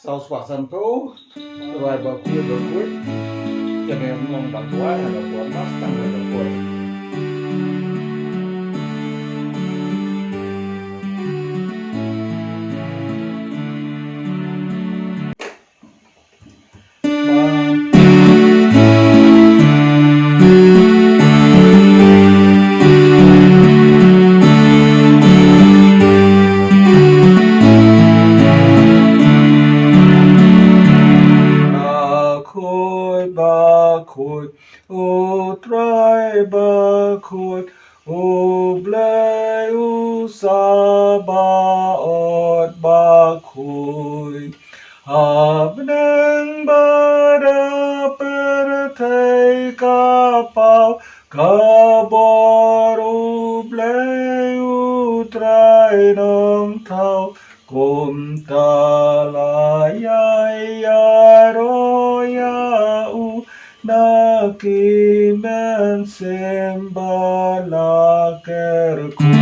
sau soạt sân phố rồi bờ khuya bờ cuối cho nên mong bằng quá là của nó tăng lên được cuối o trai ba khôi o ble o sa ba ot ba khôi hab neng ba da per thei ka pau ka bor o ble o trai nong thau kum ta la ya ro ya u na ki men semba la kerku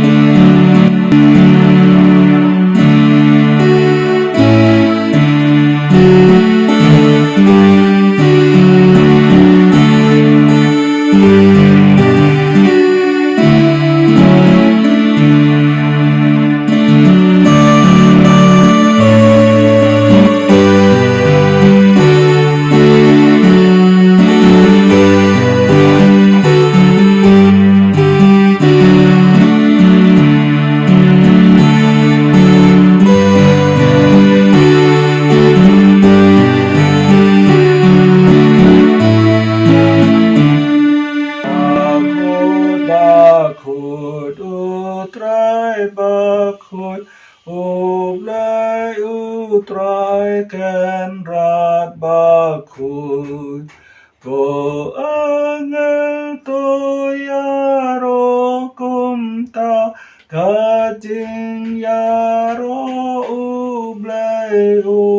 trai ken rat ba khôi ko angel to ya ro kum ta ka jing ya ro u blai u